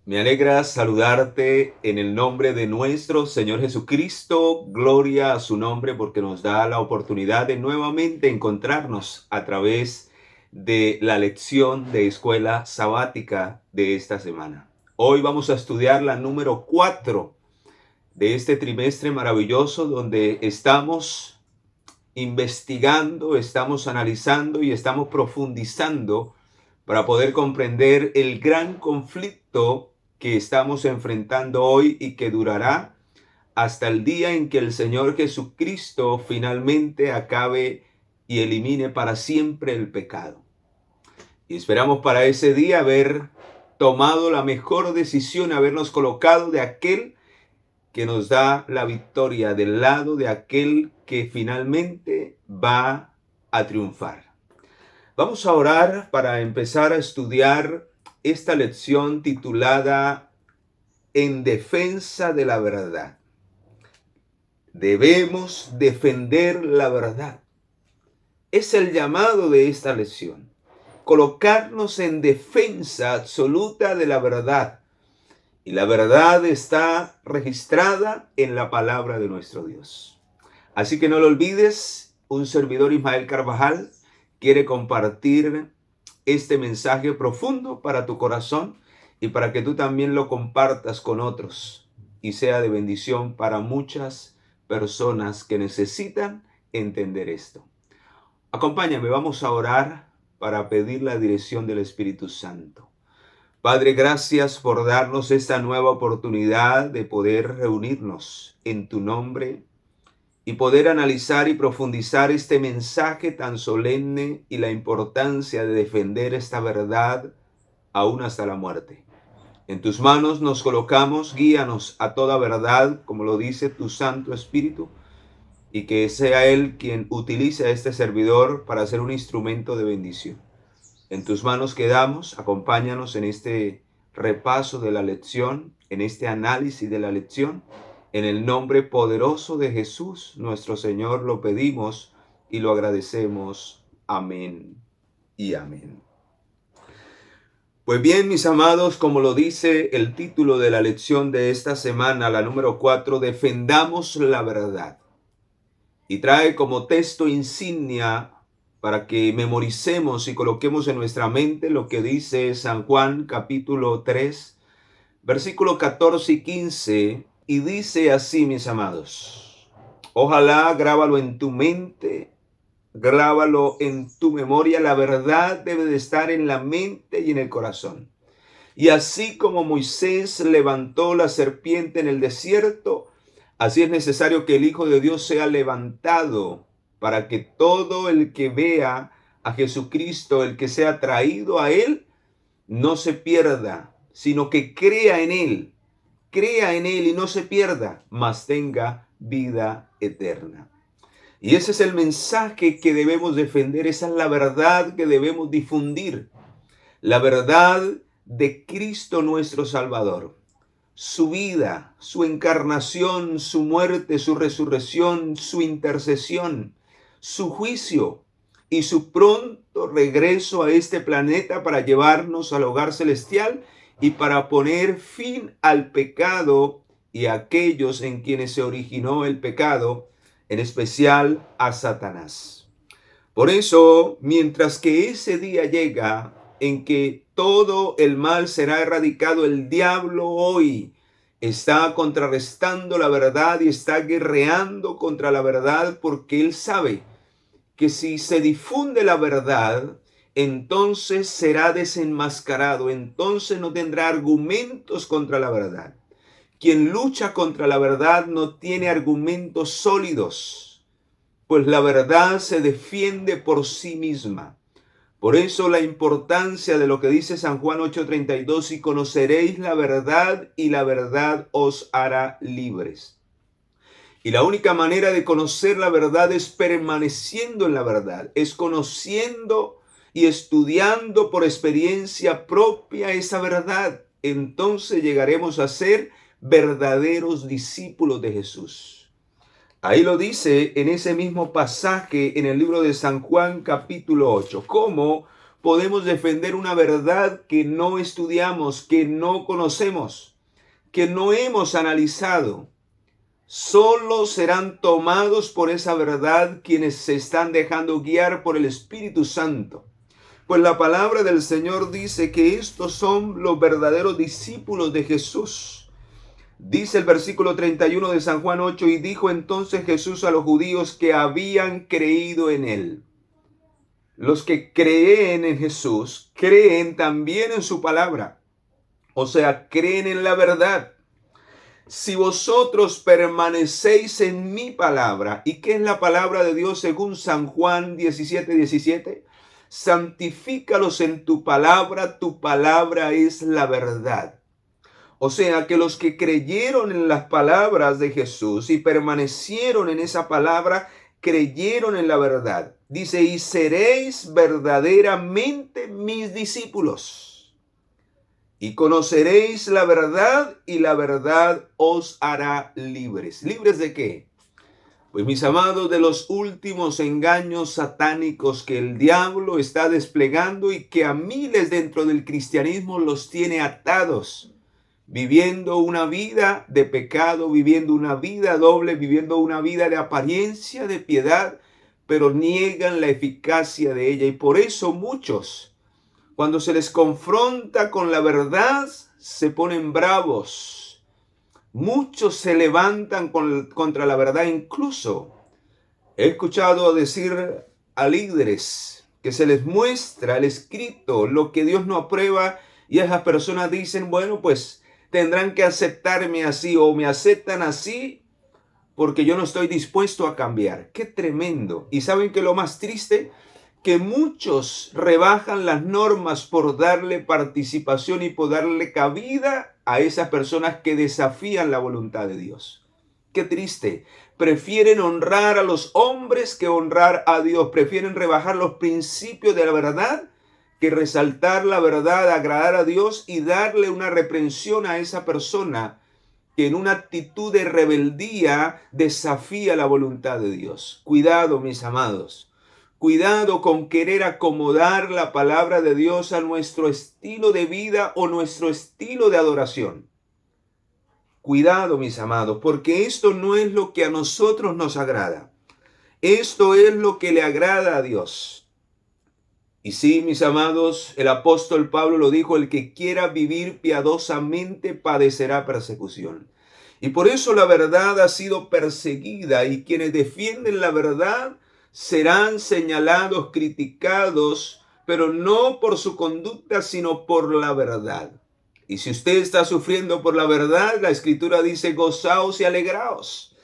Me alegra saludarte en el nombre de nuestro Señor Jesucristo. Gloria a su nombre porque nos da la oportunidad de nuevamente encontrarnos a través de la lección de escuela sabática de esta semana. Hoy vamos a estudiar la número 4 de este trimestre maravilloso donde estamos investigando, estamos analizando y estamos profundizando para poder comprender el gran conflicto que estamos enfrentando hoy y que durará hasta el día en que el Señor Jesucristo finalmente acabe y elimine para siempre el pecado. Y esperamos para ese día haber tomado la mejor decisión, habernos colocado de aquel que nos da la victoria, del lado de aquel que finalmente va a triunfar. Vamos a orar para empezar a estudiar esta lección titulada En defensa de la verdad. Debemos defender la verdad. Es el llamado de esta lección. Colocarnos en defensa absoluta de la verdad. Y la verdad está registrada en la palabra de nuestro Dios. Así que no lo olvides, un servidor Ismael Carvajal quiere compartir este mensaje profundo para tu corazón y para que tú también lo compartas con otros y sea de bendición para muchas personas que necesitan entender esto. Acompáñame, vamos a orar para pedir la dirección del Espíritu Santo. Padre, gracias por darnos esta nueva oportunidad de poder reunirnos en tu nombre y poder analizar y profundizar este mensaje tan solemne y la importancia de defender esta verdad aún hasta la muerte. En tus manos nos colocamos, guíanos a toda verdad, como lo dice tu Santo Espíritu, y que sea Él quien utilice a este servidor para ser un instrumento de bendición. En tus manos quedamos, acompáñanos en este repaso de la lección, en este análisis de la lección. En el nombre poderoso de Jesús, nuestro Señor, lo pedimos y lo agradecemos. Amén y amén. Pues bien, mis amados, como lo dice el título de la lección de esta semana, la número 4, defendamos la verdad. Y trae como texto insignia para que memoricemos y coloquemos en nuestra mente lo que dice San Juan capítulo 3, versículo 14 y 15, y dice así, mis amados, ojalá grábalo en tu mente, grábalo en tu memoria, la verdad debe de estar en la mente y en el corazón. Y así como Moisés levantó la serpiente en el desierto, así es necesario que el Hijo de Dios sea levantado para que todo el que vea a Jesucristo, el que sea traído a Él, no se pierda, sino que crea en Él y no se pierda, mas tenga vida eterna. Y ese es el mensaje que debemos defender, esa es la verdad que debemos difundir, la verdad de Cristo nuestro Salvador. Su vida, su encarnación, su muerte, su resurrección, su intercesión, su juicio y su pronto regreso a este planeta para llevarnos al hogar celestial y para poner fin al pecado y a aquellos en quienes se originó el pecado, en especial a Satanás. Por eso, mientras que ese día llega en que todo el mal será erradicado, el diablo hoy está contrarrestando la verdad y está guerreando contra la verdad porque él sabe que si se difunde la verdad, entonces será desenmascarado, entonces no tendrá argumentos contra la verdad. Quien lucha contra la verdad no tiene argumentos sólidos, pues la verdad se defiende por sí misma. Por eso la importancia de lo que dice San Juan 8:32, y conoceréis la verdad y la verdad os hará libres. Y la única manera de conocer la verdad es permaneciendo en la verdad, es conociendo y estudiando por experiencia propia esa verdad. Entonces llegaremos a ser verdaderos discípulos de Jesús. Ahí lo dice en ese mismo pasaje en el libro de San Juan capítulo 8. ¿Cómo? podemos defender una verdad que no estudiamos, que no conocemos, que no hemos analizado? Solo serán tomados por esa verdad quienes se están dejando guiar por el Espíritu Santo. Pues la palabra del Señor dice que estos son los verdaderos discípulos de Jesús. Dice el versículo 31 de San Juan 8, y dijo entonces Jesús a los judíos que habían creído en él. Los que creen en Jesús, creen también en su palabra. O sea, creen en la verdad. Si vosotros permanecéis en mi palabra, ¿y qué es la palabra de Dios según San Juan 17:17? Santifícalos en tu palabra es la verdad. O sea que los que creyeron en las palabras de Jesús y permanecieron en esa palabra, creyeron en la verdad. Dice, y seréis verdaderamente mis discípulos. Y conoceréis la verdad y la verdad os hará libres. ¿Libres de qué? Pues mis amados, de los últimos engaños satánicos que el diablo está desplegando y que a miles dentro del cristianismo los tiene atados, viviendo una vida de pecado, viviendo una vida doble, viviendo una vida de apariencia de piedad, pero niegan la eficacia de ella. Y por eso muchos, cuando se les confronta con la verdad, se ponen bravos. Muchos se levantan contra la verdad. Incluso he escuchado decir a líderes que se les muestra el escrito, lo que Dios no aprueba, y esas personas dicen, bueno, pues tendrán que aceptarme así o me aceptan así porque yo no estoy dispuesto a cambiar. ¡Qué tremendo! Y ¿saben qué es lo más triste? Que muchos rebajan las normas por darle participación y por darle cabida a esas personas que desafían la voluntad de Dios. ¡Qué triste! Prefieren honrar a los hombres que honrar a Dios. Prefieren rebajar los principios de la verdad que resaltar la verdad, agradar a Dios y darle una reprensión a esa persona que en una actitud de rebeldía desafía la voluntad de Dios. Cuidado, mis amados. Cuidado con querer acomodar la palabra de Dios a nuestro estilo de vida o nuestro estilo de adoración. Cuidado, mis amados, porque esto no es lo que a nosotros nos agrada. Esto es lo que le agrada a Dios. Y sí, mis amados, el apóstol Pablo lo dijo, el que quiera vivir piadosamente padecerá persecución. Y por eso la verdad ha sido perseguida y quienes defienden la verdad serán señalados, criticados, pero no por su conducta, sino por la verdad. Y si usted está sufriendo por la verdad, la Escritura dice, gozaos y alegraos.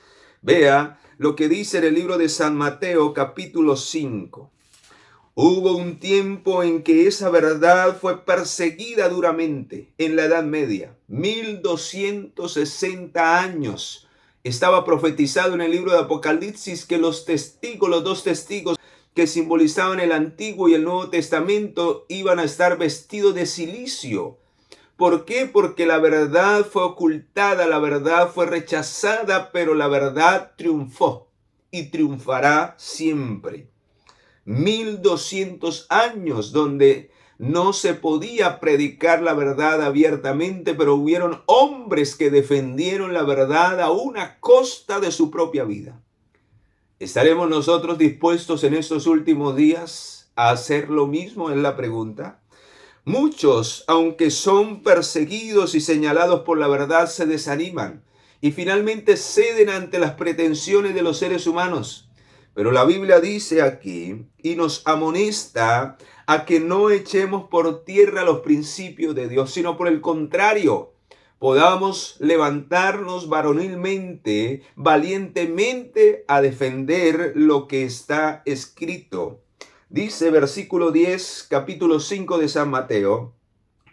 Vea lo que dice en el libro de San Mateo, capítulo 5. Hubo un tiempo en que esa verdad fue perseguida duramente en la Edad Media. 1260 años. Estaba profetizado en el libro de Apocalipsis que los dos testigos que simbolizaban el Antiguo y el Nuevo Testamento iban a estar vestidos de cilicio. ¿Por qué? Porque la verdad fue ocultada, la verdad fue rechazada, pero la verdad triunfó y triunfará siempre. 1200 años donde no se podía predicar la verdad abiertamente, pero hubieron hombres que defendieron la verdad a una costa de su propia vida. ¿Estaremos nosotros dispuestos en estos últimos días a hacer lo mismo? Es la pregunta. Muchos, aunque son perseguidos y señalados por la verdad, se desaniman y finalmente ceden ante las pretensiones de los seres humanos. Pero la Biblia dice aquí y nos amonesta a que no echemos por tierra los principios de Dios, sino por el contrario, podamos levantarnos varonilmente, valientemente a defender lo que está escrito. Dice versículo 10, capítulo 5 de San Mateo,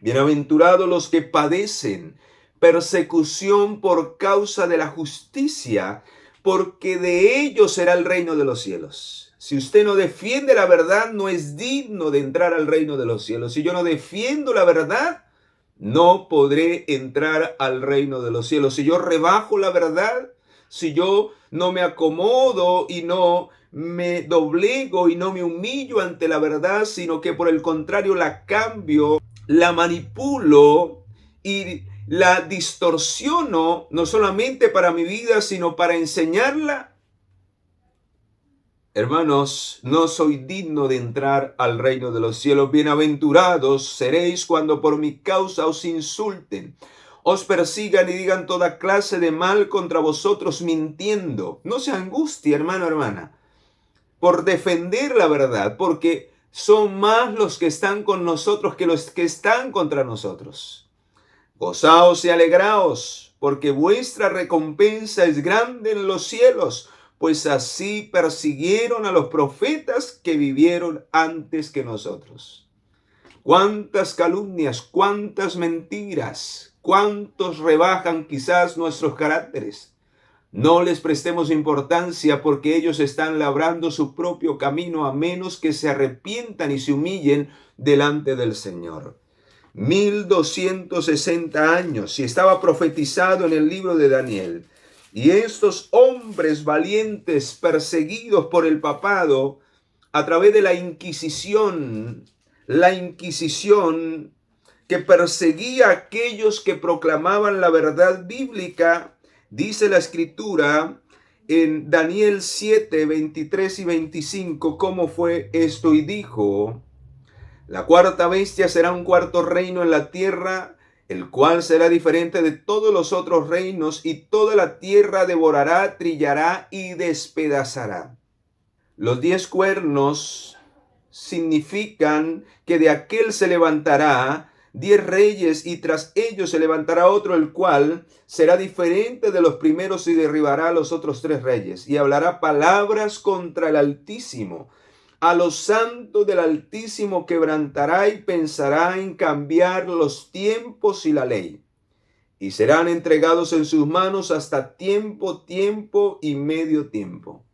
bienaventurados los que padecen persecución por causa de la justicia, porque de ellos será el reino de los cielos. Si usted no defiende la verdad, no es digno de entrar al reino de los cielos. Si yo no defiendo la verdad, no podré entrar al reino de los cielos. Si yo rebajo la verdad, si yo no me acomodo y no me doblego y no me humillo ante la verdad, sino que por el contrario la cambio, la manipulo y la distorsiono, no solamente para mi vida, sino para enseñarla? Hermanos, no soy digno de entrar al reino de los cielos. Bienaventurados seréis cuando por mi causa os insulten, os persigan y digan toda clase de mal contra vosotros mintiendo. No se angustie, hermano, hermana, por defender la verdad, porque son más los que están con nosotros que los que están contra nosotros. Gozaos y alegraos, porque vuestra recompensa es grande en los cielos, pues así persiguieron a los profetas que vivieron antes que nosotros. Cuántas calumnias, cuántas mentiras, cuántos rebajan quizás nuestros caracteres. No les prestemos importancia, porque ellos están labrando su propio camino, a menos que se arrepientan y se humillen delante del Señor. 1260 años, y estaba profetizado en el libro de Daniel. Y estos hombres valientes, perseguidos por el papado a través de la Inquisición que perseguía a aquellos que proclamaban la verdad bíblica, dice la Escritura en Daniel 7, 23 y 25, cómo fue esto, y dijo: la cuarta bestia será un cuarto reino en la tierra, el cual será diferente de todos los otros reinos, y toda la tierra devorará, trillará y despedazará. Los 10 cuernos significan que de aquel se levantará 10 reyes, y tras ellos se levantará otro, el cual será diferente de los primeros y derribará a los otros 3 reyes, y hablará palabras contra el Altísimo. A los santos del Altísimo quebrantará y pensará en cambiar los tiempos y la ley. Y serán entregados en sus manos hasta tiempo y medio tiempo.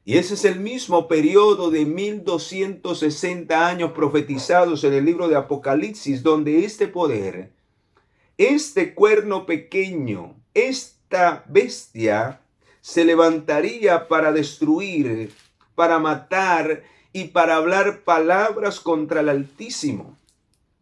Y ese es el mismo periodo de 1260 años profetizados en el libro de Apocalipsis, donde este poder, este cuerno pequeño, esta bestia, se levantaría para destruir, para matar y para hablar palabras contra el Altísimo.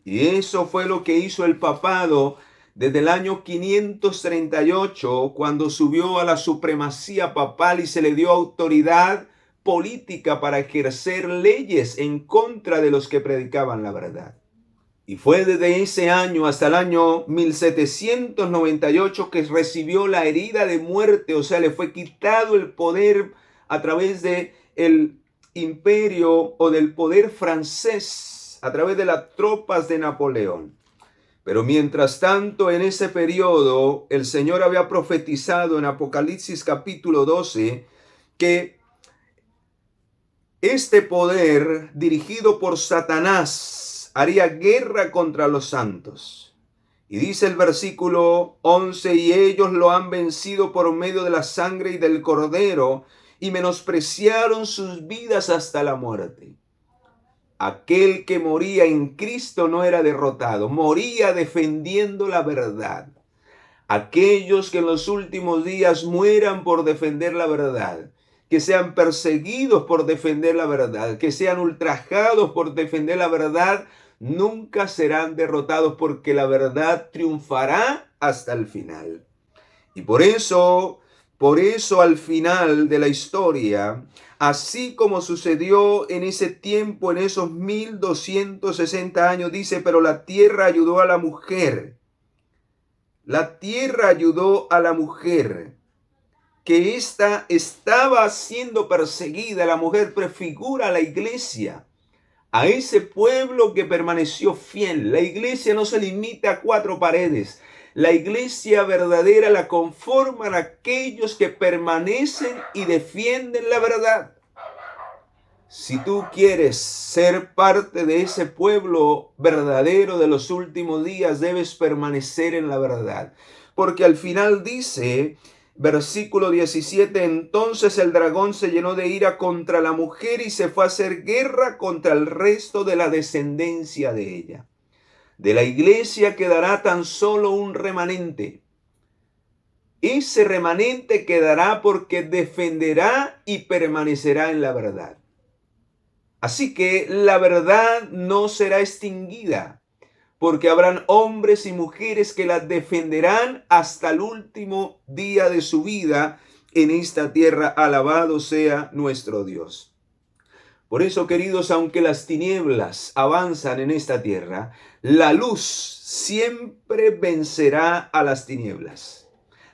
Y eso fue lo que hizo el papado desde el año 538, cuando subió a la supremacía papal y se le dio autoridad política para ejercer leyes en contra de los que predicaban la verdad. Y fue desde ese año hasta el año 1798 que recibió la herida de muerte, o sea, le fue quitado el poder a través de el imperio o del poder francés, a través de las tropas de Napoleón. Pero mientras tanto, en ese periodo, el Señor había profetizado en Apocalipsis capítulo 12 que este poder, dirigido por Satanás, haría guerra contra los santos. Y dice el versículo 11: y ellos lo han vencido por medio de la sangre y del Cordero, y menospreciaron sus vidas hasta la muerte. Aquel que moría en Cristo no era derrotado, moría defendiendo la verdad. Aquellos que en los últimos días mueran por defender la verdad, que sean perseguidos por defender la verdad, que sean ultrajados por defender la verdad, nunca serán derrotados, porque la verdad triunfará hasta el final. Y por eso al final de la historia, así como sucedió en ese tiempo, en esos 1260 años, dice: pero la tierra ayudó a la mujer. La tierra ayudó a la mujer, que ésta estaba siendo perseguida. La mujer prefigura a la iglesia, a ese pueblo que permaneció fiel. La iglesia no se limita a 4 paredes. La iglesia verdadera la conforman aquellos que permanecen y defienden la verdad. Si tú quieres ser parte de ese pueblo verdadero de los últimos días, debes permanecer en la verdad. Porque al final dice, versículo 17, entonces el dragón se llenó de ira contra la mujer y se fue a hacer guerra contra el resto de la descendencia de ella. De la iglesia quedará tan solo un remanente. Ese remanente quedará porque defenderá y permanecerá en la verdad. Así que la verdad no será extinguida, porque habrán hombres y mujeres que la defenderán hasta el último día de su vida en esta tierra. Alabado sea nuestro Dios. Por eso, queridos, aunque las tinieblas avanzan en esta tierra, la luz siempre vencerá a las tinieblas.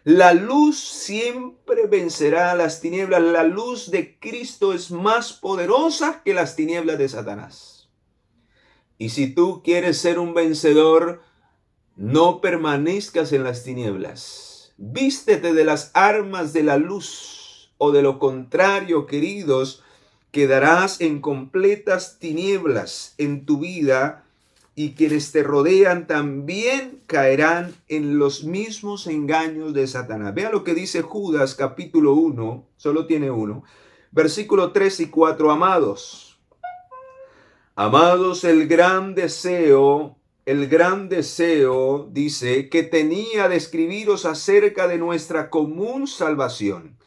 La luz siempre vencerá a las tinieblas. La luz de Cristo es más poderosa que las tinieblas de Satanás. Y si tú quieres ser un vencedor, no permanezcas en las tinieblas. Vístete de las armas de la luz, o de lo contrario, queridos, quedarás en completas tinieblas en tu vida, y quienes te rodean también caerán en los mismos engaños de Satanás. Vea lo que dice Judas capítulo 1, solo tiene uno, versículo 3 y 4. Amados, el gran deseo, dice, que tenía de escribiros acerca de nuestra común salvación.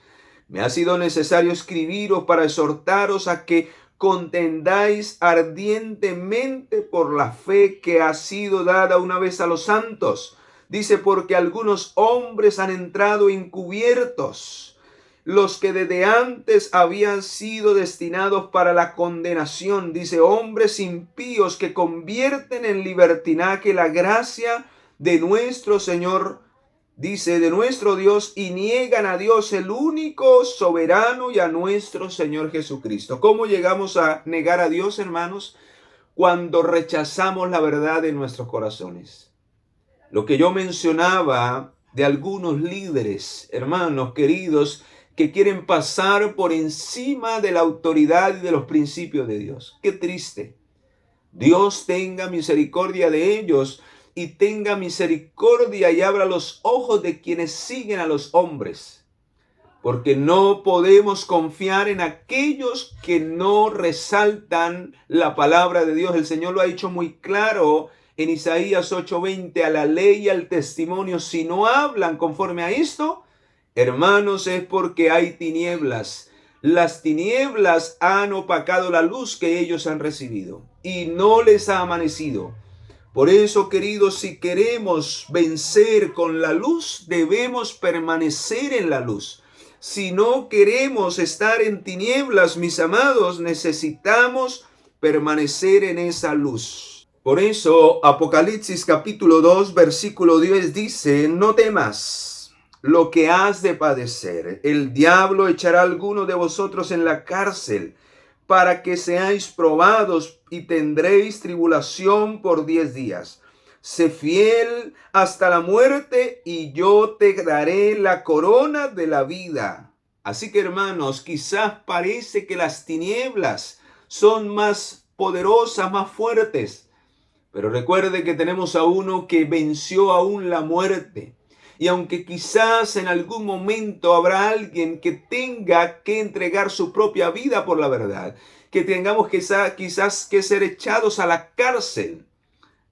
Me ha sido necesario escribiros para exhortaros a que contendáis ardientemente por la fe que ha sido dada una vez a los santos. Dice, porque algunos hombres han entrado encubiertos, los que desde antes habían sido destinados para la condenación. Dice, hombres impíos que convierten en libertinaje la gracia de nuestro Señor, dice, de nuestro Dios, y niegan a Dios el único soberano y a nuestro Señor Jesucristo. ¿Cómo llegamos a negar a Dios, hermanos? Cuando rechazamos la verdad en nuestros corazones. Lo que yo mencionaba de algunos líderes, hermanos queridos, que quieren pasar por encima de la autoridad y de los principios de Dios. Qué triste. Dios tenga misericordia de ellos, y tenga misericordia y abra los ojos de quienes siguen a los hombres, porque no podemos confiar en aquellos que no resaltan la palabra de Dios. El Señor lo ha dicho muy claro en Isaías 8:20, a la ley y al testimonio, si no hablan conforme a esto, hermanos, es porque hay tinieblas. Las tinieblas han opacado la luz que ellos han recibido y no les ha amanecido. Por eso, queridos, si queremos vencer con la luz, debemos permanecer en la luz. Si no queremos estar en tinieblas, mis amados, necesitamos permanecer en esa luz. Por eso, Apocalipsis capítulo 2, versículo 10 dice, no temas lo que has de padecer. El diablo echará a alguno de vosotros en la cárcel, para que seáis probados, y tendréis tribulación por 10 días. Sé fiel hasta la muerte, y yo te daré la corona de la vida. Así que, hermanos, quizás parece que las tinieblas son más poderosas, más fuertes, pero recuerde que tenemos a uno que venció aún la muerte. Y aunque quizás en algún momento habrá alguien que tenga que entregar su propia vida por la verdad, que tengamos quizás que ser echados a la cárcel,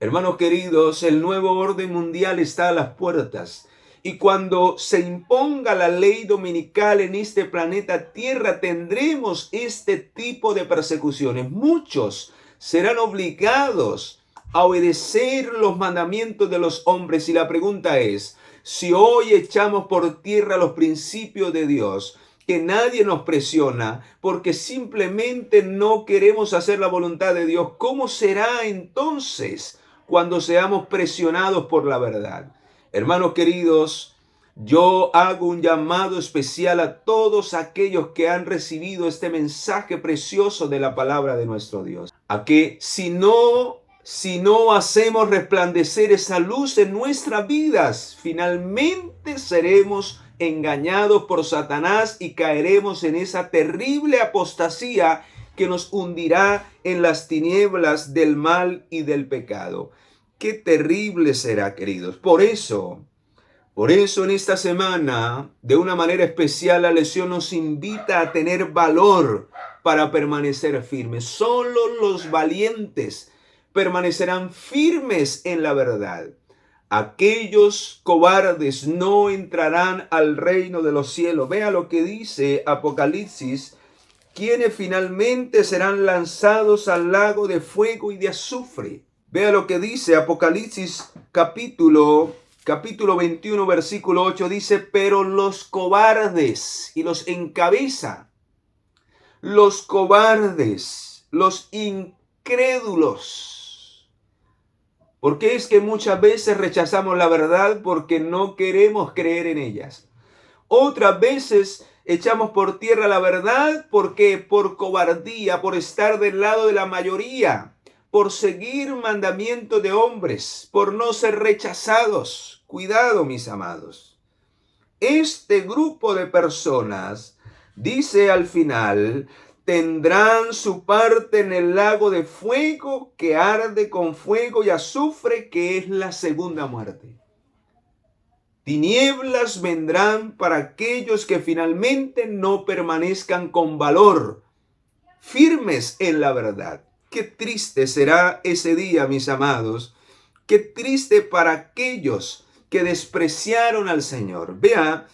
hermanos queridos, el nuevo orden mundial está a las puertas. Y cuando se imponga la ley dominical en este planeta Tierra, tendremos este tipo de persecuciones. Muchos serán obligados a obedecer los mandamientos de los hombres. Y la pregunta es, si hoy echamos por tierra los principios de Dios, que nadie nos presiona porque simplemente no queremos hacer la voluntad de Dios, ¿cómo será entonces cuando seamos presionados por la verdad? Hermanos queridos, yo hago un llamado especial a todos aquellos que han recibido este mensaje precioso de la palabra de nuestro Dios, a que si no hacemos resplandecer esa luz en nuestras vidas, finalmente seremos engañados por Satanás y caeremos en esa terrible apostasía que nos hundirá en las tinieblas del mal y del pecado. Qué terrible será, queridos. Por eso en esta semana, de una manera especial, la lección nos invita a tener valor para permanecer firmes. Solo los valientes permanecerán firmes en la verdad. aquellos cobardes no entrarán al reino de los cielos. Vea lo que dice Apocalipsis, quienes finalmente serán lanzados al lago de fuego y de azufre. Vea lo que dice Apocalipsis capítulo 21, versículo 8, dice, pero los cobardes, y los encabeza, los cobardes, los incrédulos. ¿Por qué es que muchas veces rechazamos la verdad? Porque no queremos creer en ellas. Otras veces echamos por tierra la verdad porque por cobardía, por estar del lado de la mayoría, por seguir mandamientos de hombres, por no ser rechazados. Cuidado, mis amados. Este grupo de personas, dice al final, tendrán su parte en el lago de fuego que arde con fuego y azufre, que es la segunda muerte. Tinieblas vendrán para aquellos que finalmente no permanezcan con valor, firmes en la verdad. Qué triste será ese día, mis amados. Qué triste para aquellos que despreciaron al Señor. Vea,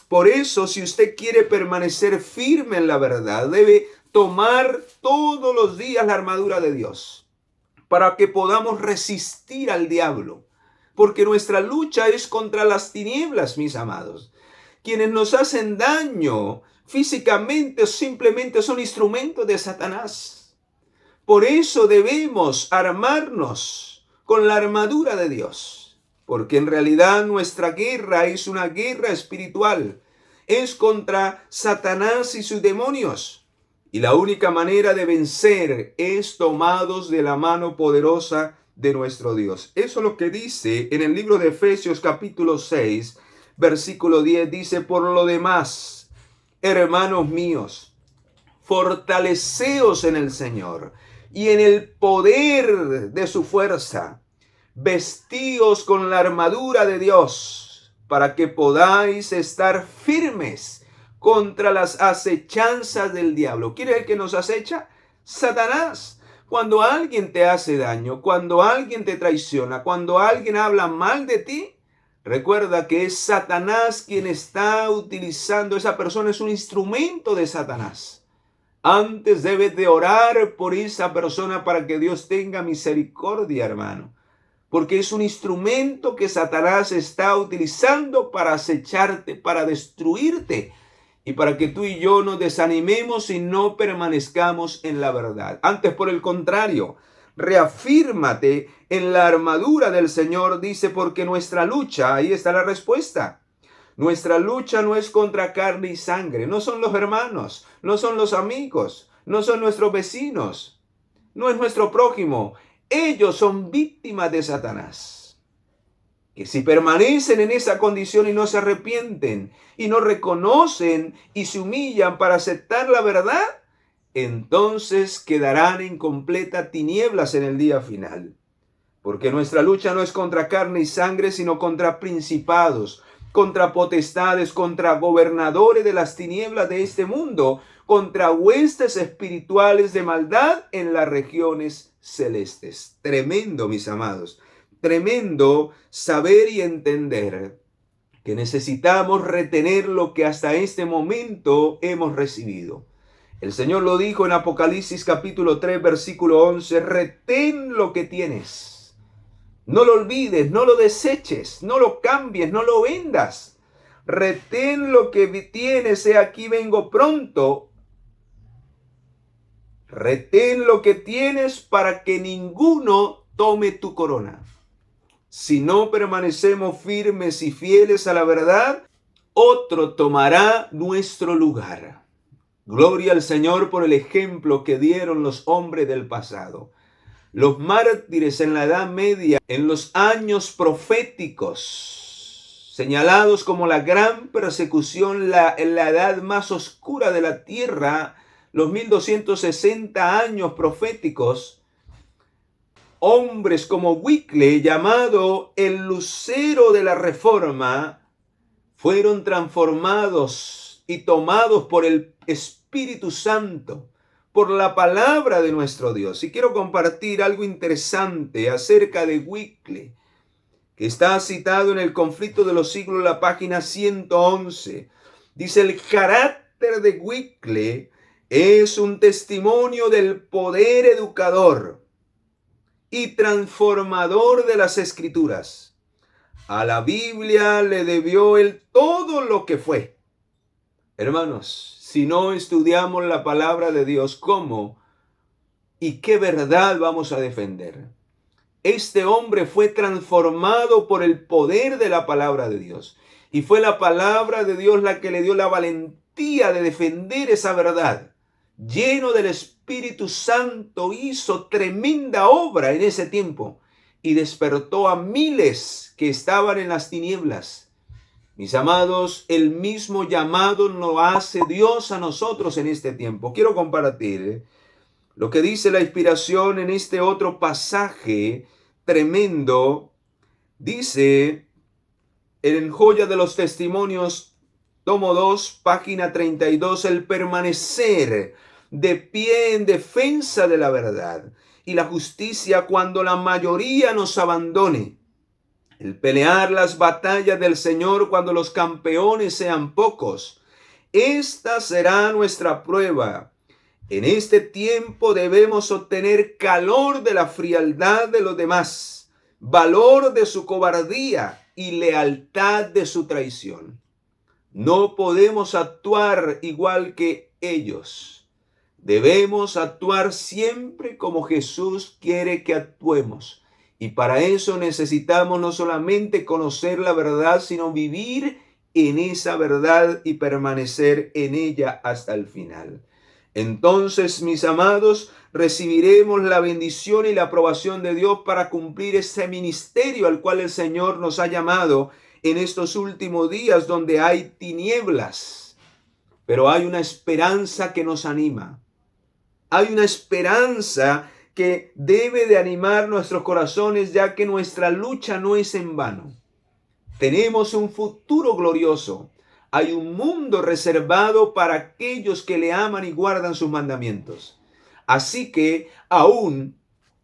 por eso, si usted quiere permanecer firme en la verdad, debe tomar todos los días la armadura de Dios para que podamos resistir al diablo. Porque nuestra lucha es contra las tinieblas, mis amados. Quienes nos hacen daño físicamente simplemente son instrumentos de Satanás. Por eso debemos armarnos con la armadura de Dios. Porque en realidad nuestra guerra es una guerra espiritual. Es contra Satanás y sus demonios. Y la única manera de vencer es tomados de la mano poderosa de nuestro Dios. Eso es lo que dice en el libro de Efesios capítulo 6, versículo 10. Dice, por lo demás, hermanos míos, fortaleceos en el Señor y en el poder de su fuerza. Vestíos con la armadura de Dios para que podáis estar firmes contra las acechanzas del diablo. ¿Quién es el que nos acecha? Satanás. Cuando alguien te hace daño, cuando alguien te traiciona, cuando alguien habla mal de ti, recuerda que es Satanás quien está utilizando, esa persona es un instrumento de Satanás. Antes debes de orar por esa persona para que Dios tenga misericordia, hermano. Porque es un instrumento que Satanás está utilizando para acecharte, para destruirte y para que tú y yo nos desanimemos y no permanezcamos en la verdad. Antes, por el contrario, reafírmate en la armadura del Señor, dice, porque nuestra lucha, ahí está la respuesta. Nuestra lucha no es contra carne y sangre, no son los hermanos, no son los amigos, no son nuestros vecinos, no es nuestro prójimo. Ellos son víctimas de Satanás, que si permanecen en esa condición y no se arrepienten y no reconocen y se humillan para aceptar la verdad, entonces quedarán en completa tinieblas en el día final. Porque nuestra lucha no es contra carne y sangre, sino contra principados, contra potestades, contra gobernadores de las tinieblas de este mundo, contra huestes espirituales de maldad en las regiones celestes. Tremendo, mis amados. Tremendo saber y entender que necesitamos retener lo que hasta este momento hemos recibido. El Señor lo dijo en Apocalipsis capítulo 3, versículo 11, retén lo que tienes. No lo olvides, no lo deseches, no lo cambies, no lo vendas. Retén lo que tienes, he aquí vengo pronto. Retén lo que tienes para que ninguno tome tu corona. Si no permanecemos firmes y fieles a la verdad, otro tomará nuestro lugar. Gloria al Señor por el ejemplo que dieron los hombres del pasado. Los mártires en la Edad Media, en los años proféticos, señalados como la gran persecución, en la edad más oscura de la tierra, los 1260 años proféticos, hombres como Wycliffe, llamado el lucero de la Reforma, fueron transformados y tomados por el Espíritu Santo, por la palabra de nuestro Dios. Y quiero compartir algo interesante acerca de Wycliffe, Está citado en el Conflicto de los Siglos, la página 111. Dice: el carácter de Wycliffe es un testimonio del poder educador y transformador de las Escrituras. A la Biblia le debió él todo lo que fue. Hermanos, si no estudiamos la palabra de Dios, ¿cómo y qué verdad vamos a defender? Este hombre fue transformado por el poder de la palabra de Dios. Y fue la palabra de Dios la que le dio la valentía de defender esa verdad. Lleno del Espíritu Santo, hizo tremenda obra en ese tiempo y despertó a miles que estaban en las tinieblas. Mis amados, el mismo llamado lo hace Dios a nosotros en este tiempo. Quiero compartir lo que dice la inspiración en este otro pasaje tremendo. Dice en Joya de los Testimonios, tomo 2, página 32, el permanecer de pie en defensa de la verdad y la justicia cuando la mayoría nos abandone. El pelear las batallas del Señor cuando los campeones sean pocos. Esta será nuestra prueba. En este tiempo debemos obtener calor de la frialdad de los demás, valor de su cobardía y lealtad de su traición. No podemos actuar igual que ellos. Debemos actuar siempre como Jesús quiere que actuemos. Y para eso necesitamos no solamente conocer la verdad, sino vivir en esa verdad y permanecer en ella hasta el final. Entonces, mis amados, recibiremos la bendición y la aprobación de Dios para cumplir ese ministerio al cual el Señor nos ha llamado en estos últimos días donde hay tinieblas. Pero hay una esperanza que nos anima. Hay una esperanza que debe de animar nuestros corazones, ya que nuestra lucha no es en vano. Tenemos un futuro glorioso. Hay un mundo reservado para aquellos que le aman y guardan sus mandamientos. Así que aún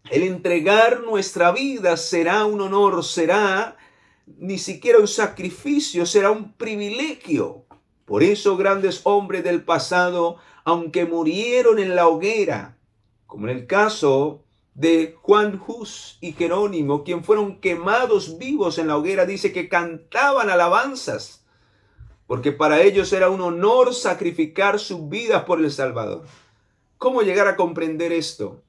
el entregar nuestra vida será un honor, será ni siquiera un sacrificio, será un privilegio. Por eso grandes hombres del pasado, aunque murieron en la hoguera, como en el caso de Juan Hus y Jerónimo, quien fueron quemados vivos en la hoguera, dice que cantaban alabanzas, porque para ellos era un honor sacrificar sus vidas por el Salvador. ¿Cómo llegar a comprender esto?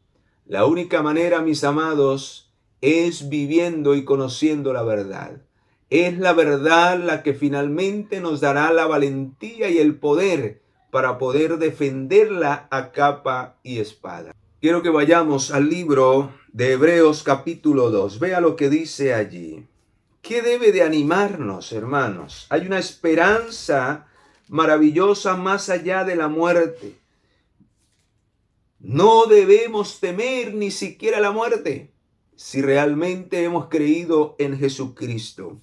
La única manera, mis amados, es viviendo y conociendo la verdad. Es la verdad la que finalmente nos dará la valentía y el poder para poder defenderla a capa y espada. Quiero que vayamos al libro de Hebreos capítulo 2. Vea lo que dice allí. ¿Qué debe de animarnos, hermanos? Hay una esperanza maravillosa más allá de la muerte. No debemos temer ni siquiera la muerte si realmente hemos creído en Jesucristo.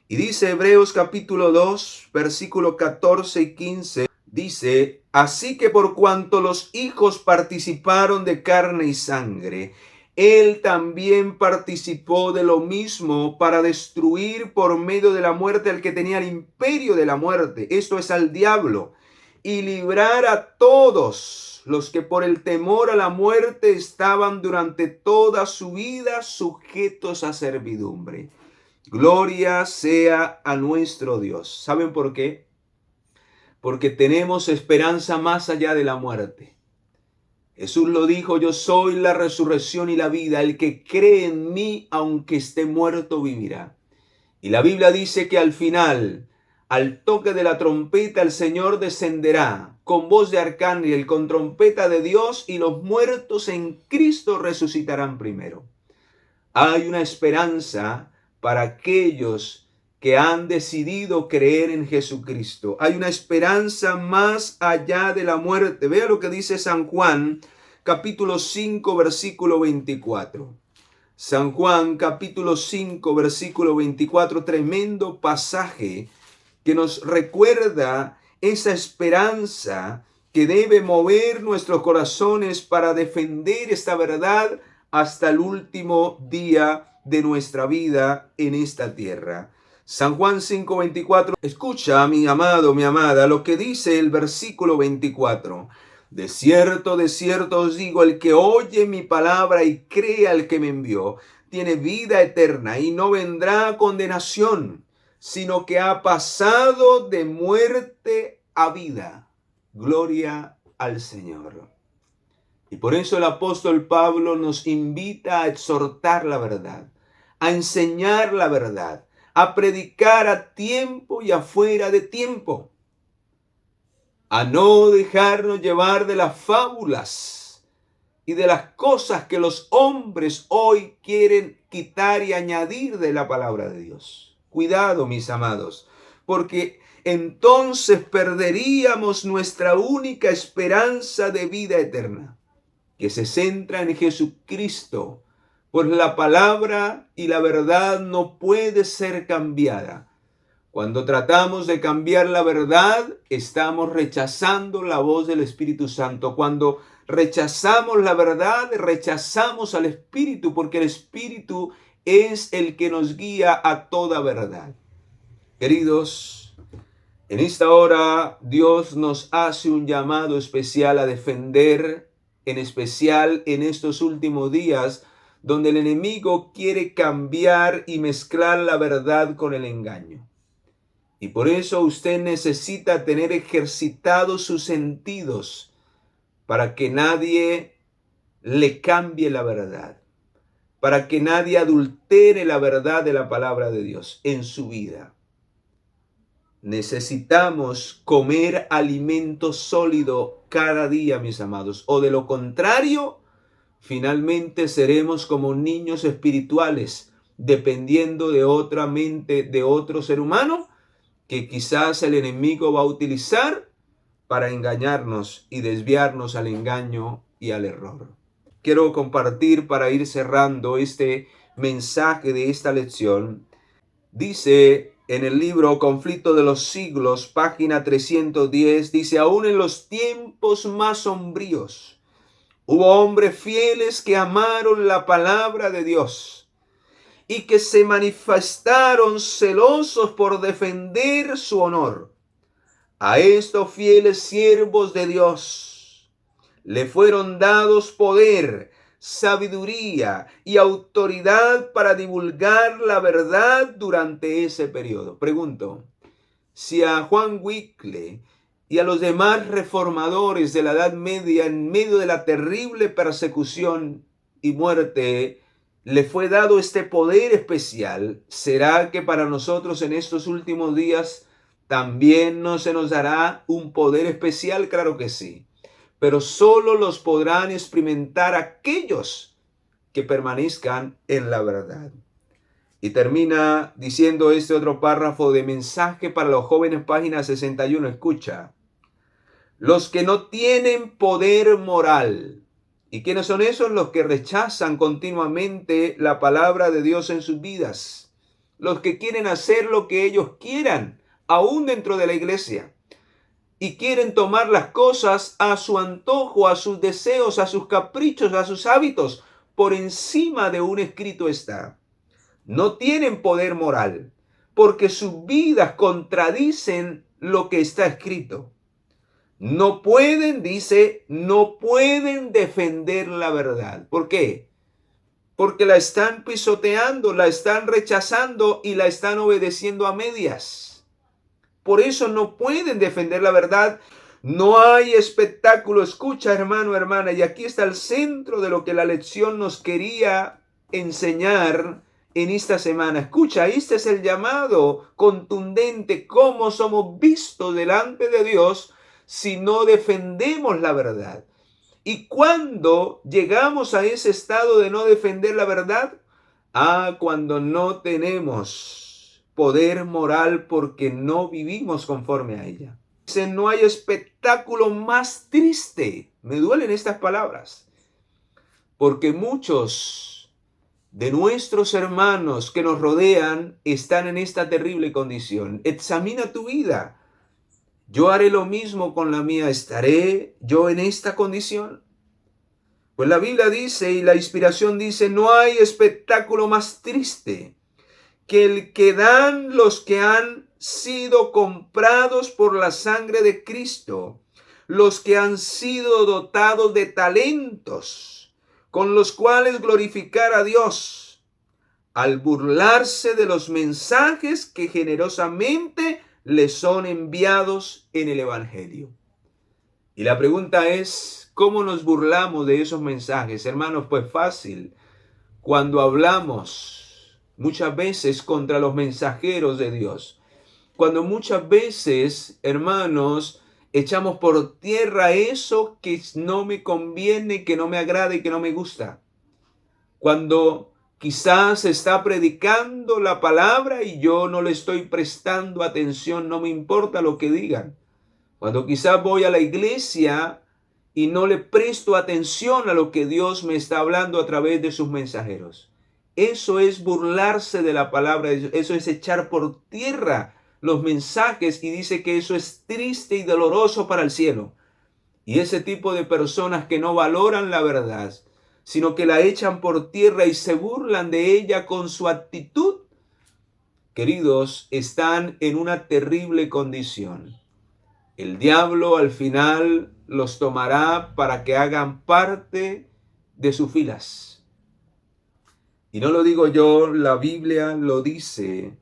Y dice Hebreos capítulo 2, versículos 14 y 15, dice: así que por cuanto los hijos participaron de carne y sangre, él también participó de lo mismo para destruir por medio de la muerte al que tenía el imperio de la muerte, esto es al diablo, y librar a todos los que por el temor a la muerte estaban durante toda su vida sujetos a servidumbre. Gloria sea a nuestro Dios. ¿Saben por qué? Porque tenemos esperanza más allá de la muerte. Jesús lo dijo: yo soy la resurrección y la vida. El que cree en mí, aunque esté muerto, vivirá. Y la Biblia dice que al final, al toque de la trompeta, el Señor descenderá con voz de arcángel, con trompeta de Dios, y los muertos en Cristo resucitarán primero. Hay una esperanza para aquellos que han decidido creer en Jesucristo. Hay una esperanza más allá de la muerte. Vea lo que dice San Juan, capítulo 5, versículo 24. San Juan, capítulo 5, versículo 24, tremendo pasaje que nos recuerda esa esperanza que debe mover nuestros corazones para defender esta verdad hasta el último día de nuestra vida en esta tierra. San Juan 5:24. Escucha, mi amado, mi amada, lo que dice el versículo 24. De cierto os digo, el que oye mi palabra y cree al que me envió, tiene vida eterna y no vendrá a condenación, sino que ha pasado de muerte a vida. Gloria al Señor. Y por eso el apóstol Pablo nos invita a exhortar la verdad, a enseñar la verdad, a predicar a tiempo y afuera de tiempo, a no dejarnos llevar de las fábulas y de las cosas que los hombres hoy quieren quitar y añadir de la palabra de Dios. Cuidado, mis amados, porque entonces perderíamos nuestra única esperanza de vida eterna, que se centra en Jesucristo, pues la palabra y la verdad no puede ser cambiada. Cuando tratamos de cambiar la verdad, estamos rechazando la voz del Espíritu Santo. Cuando rechazamos la verdad, rechazamos al Espíritu, porque el Espíritu es el que nos guía a toda verdad. Queridos, en esta hora Dios nos hace un llamado especial a defender, en especial en estos últimos días, donde el enemigo quiere cambiar y mezclar la verdad con el engaño. Y por eso usted necesita tener ejercitados sus sentidos para que nadie le cambie la verdad, para que nadie adultere la verdad de la palabra de Dios en su vida. Necesitamos comer alimento sólido cada día, mis amados, o de lo contrario, finalmente seremos como niños espirituales, dependiendo de otra mente, de otro ser humano, que quizás el enemigo va a utilizar para engañarnos y desviarnos al engaño y al error. Quiero compartir para ir cerrando este mensaje de esta lección. Dice en el libro Conflicto de los Siglos, página 310, dice: aún en los tiempos más sombríos hubo hombres fieles que amaron la palabra de Dios y que se manifestaron celosos por defender su honor. A estos fieles siervos de Dios le fueron dados poder, sabiduría y autoridad para divulgar la verdad durante ese periodo. Pregunto, si a Juan Wycliffe y a los demás reformadores de la Edad Media, en medio de la terrible persecución y muerte, le fue dado este poder especial, ¿será que para nosotros en estos últimos días también no se nos dará un poder especial? Claro que sí, pero solo los podrán experimentar aquellos que permanezcan en la verdad. Y termina diciendo este otro párrafo de Mensaje para los Jóvenes, página 61. Escucha: los que no tienen poder moral. ¿Y quiénes son esos? Los que rechazan continuamente la palabra de Dios en sus vidas. Los que quieren hacer lo que ellos quieran, aún dentro de la iglesia. Y quieren tomar las cosas a su antojo, a sus deseos, a sus caprichos, a sus hábitos. Por encima de un escrito está. No tienen poder moral, porque sus vidas contradicen lo que está escrito. No pueden, dice, no pueden defender la verdad. ¿Por qué? Porque la están pisoteando, la están rechazando y la están obedeciendo a medias. Por eso no pueden defender la verdad. No hay espectáculo. Escucha, hermano, hermana, y aquí está el centro de lo que la lección nos quería enseñar en esta semana. Escucha, este es el llamado contundente, cómo somos vistos delante de Dios si no defendemos la verdad. ¿Y cuándo llegamos a ese estado de no defender la verdad? Cuando no tenemos poder moral porque no vivimos conforme a ella. Dice, no hay espectáculo más triste. Me duelen estas palabras, porque muchos de nuestros hermanos que nos rodean están en esta terrible condición. Examina tu vida. Yo haré lo mismo con la mía. ¿Estaré yo en esta condición? Pues la Biblia dice y la inspiración dice, no hay espectáculo más triste que el que dan los que han sido comprados por la sangre de Cristo, los que han sido dotados de talentos, con los cuales glorificar a Dios, al burlarse de los mensajes que generosamente les son enviados en el Evangelio. Y la pregunta es, ¿cómo nos burlamos de esos mensajes? Hermanos, pues fácil. Cuando hablamos muchas veces contra los mensajeros de Dios, cuando muchas veces, hermanos, echamos por tierra eso que no me conviene, que no me agrada y que no me gusta. Cuando quizás se está predicando la palabra y yo no le estoy prestando atención, no me importa lo que digan. Cuando quizás voy a la iglesia y no le presto atención a lo que Dios me está hablando a través de sus mensajeros. Eso es burlarse de la palabra, eso es echar por tierra los mensajes, y dice que eso es triste y doloroso para el cielo. Y ese tipo de personas que no valoran la verdad, sino que la echan por tierra y se burlan de ella con su actitud, queridos, están en una terrible condición. El diablo al final los tomará para que hagan parte de sus filas. Y no lo digo yo, la Biblia lo dice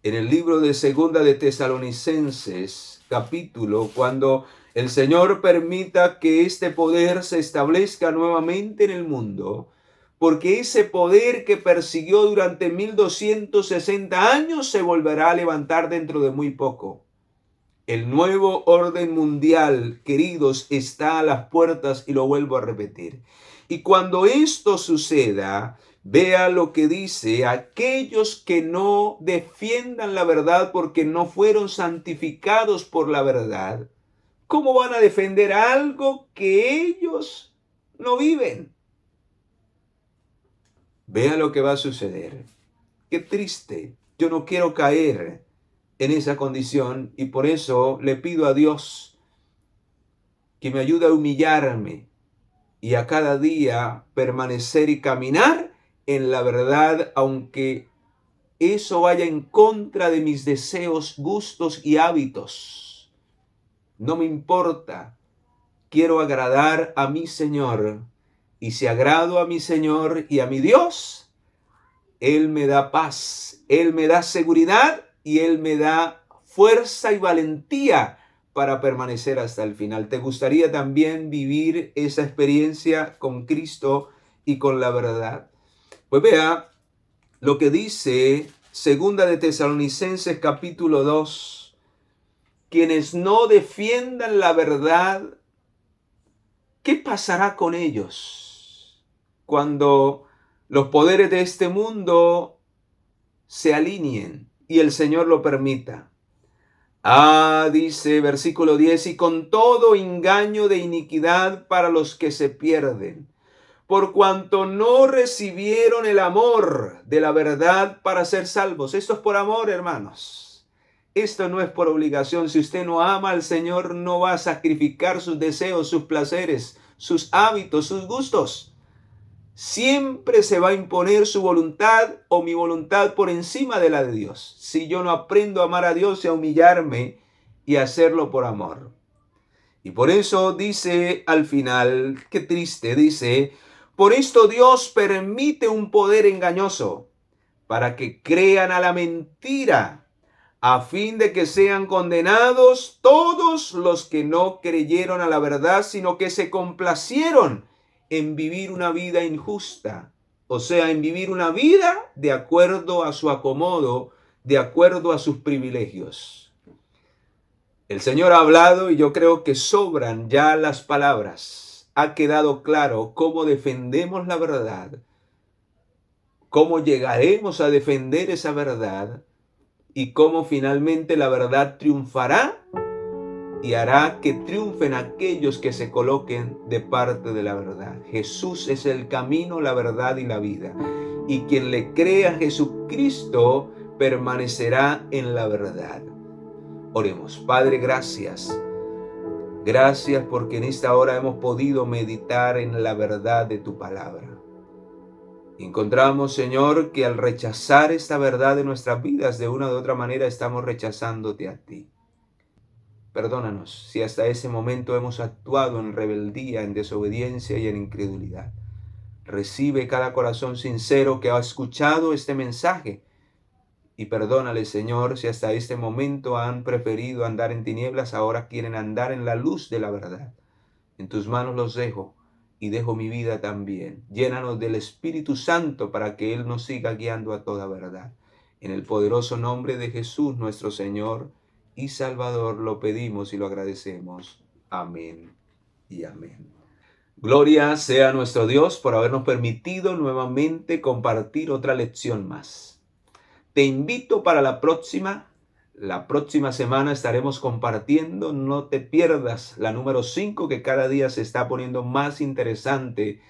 en el libro de Segunda de Tesalonicenses, capítulo, cuando el Señor permita que este poder se establezca nuevamente en el mundo, porque ese poder que persiguió durante 1260 años se volverá a levantar dentro de muy poco. El nuevo orden mundial, queridos, está a las puertas, y lo vuelvo a repetir. Y cuando esto suceda, vea lo que dice: aquellos que no defiendan la verdad porque no fueron santificados por la verdad, ¿cómo van a defender algo que ellos no viven? Vea lo que va a suceder. Qué triste. Yo no quiero caer en esa condición, y por eso le pido a Dios que me ayude a humillarme y a cada día permanecer y caminar en la verdad, aunque eso vaya en contra de mis deseos, gustos y hábitos. No me importa. Quiero agradar a mi Señor, y si agrado a mi Señor y a mi Dios, Él me da paz, Él me da seguridad y Él me da fuerza y valentía para permanecer hasta el final. ¿Te gustaría también vivir esa experiencia con Cristo y con la verdad? Pues vea lo que dice Segunda de Tesalonicenses capítulo 2. Quienes no defiendan la verdad, ¿qué pasará con ellos cuando los poderes de este mundo se alineen y el Señor lo permita? Dice versículo 10, y con todo engaño de iniquidad para los que se pierden, por cuanto no recibieron el amor de la verdad para ser salvos. Esto es por amor, hermanos. Esto no es por obligación. Si usted no ama al Señor, no va a sacrificar sus deseos, sus placeres, sus hábitos, sus gustos. Siempre se va a imponer su voluntad o mi voluntad por encima de la de Dios, si yo no aprendo a amar a Dios y a humillarme y a hacerlo por amor. Y por eso dice al final, qué triste, dice: por esto Dios permite un poder engañoso, para que crean a la mentira, a fin de que sean condenados todos los que no creyeron a la verdad, sino que se complacieron en vivir una vida injusta, o sea, en vivir una vida de acuerdo a su acomodo, de acuerdo a sus privilegios. El Señor ha hablado y yo creo que sobran ya las palabras. Ha quedado claro cómo defendemos la verdad, cómo llegaremos a defender esa verdad y cómo finalmente la verdad triunfará y hará que triunfen aquellos que se coloquen de parte de la verdad. Jesús es el camino, la verdad y la vida. Y quien le cree a Jesucristo permanecerá en la verdad. Oremos. Padre, gracias Gracias porque en esta hora hemos podido meditar en la verdad de tu palabra. Encontramos, Señor, que al rechazar esta verdad de nuestras vidas, de una u otra manera estamos rechazándote a ti. Perdónanos si hasta ese momento hemos actuado en rebeldía, en desobediencia y en incredulidad. Recibe cada corazón sincero que ha escuchado este mensaje y perdónale, Señor, si hasta este momento han preferido andar en tinieblas, ahora quieren andar en la luz de la verdad. En tus manos los dejo y dejo mi vida también. Llénanos del Espíritu Santo para que Él nos siga guiando a toda verdad. En el poderoso nombre de Jesús, nuestro Señor y Salvador, lo pedimos y lo agradecemos. Amén y amén. Gloria sea a nuestro Dios por habernos permitido nuevamente compartir otra lección más. Te invito para la próxima semana estaremos compartiendo, no te pierdas la número 5, que cada día se está poniendo más interesante,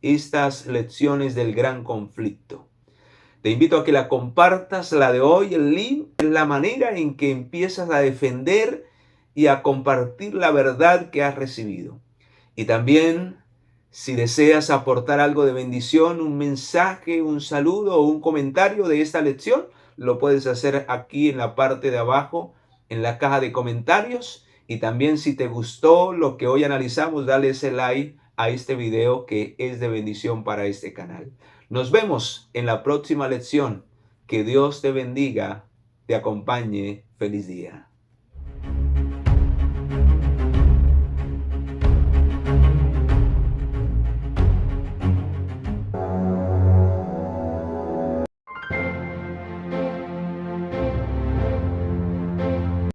estas lecciones del gran conflicto. Te invito a que la compartas, la de hoy, el link, la manera en que empiezas a defender y a compartir la verdad que has recibido. Y también, si deseas aportar algo de bendición, un mensaje, un saludo o un comentario de esta lección, lo puedes hacer aquí en la parte de abajo, en la caja de comentarios. Y también, si te gustó lo que hoy analizamos, dale ese like a este video que es de bendición para este canal. Nos vemos en la próxima lección. Que Dios te bendiga, te acompañe. Feliz día.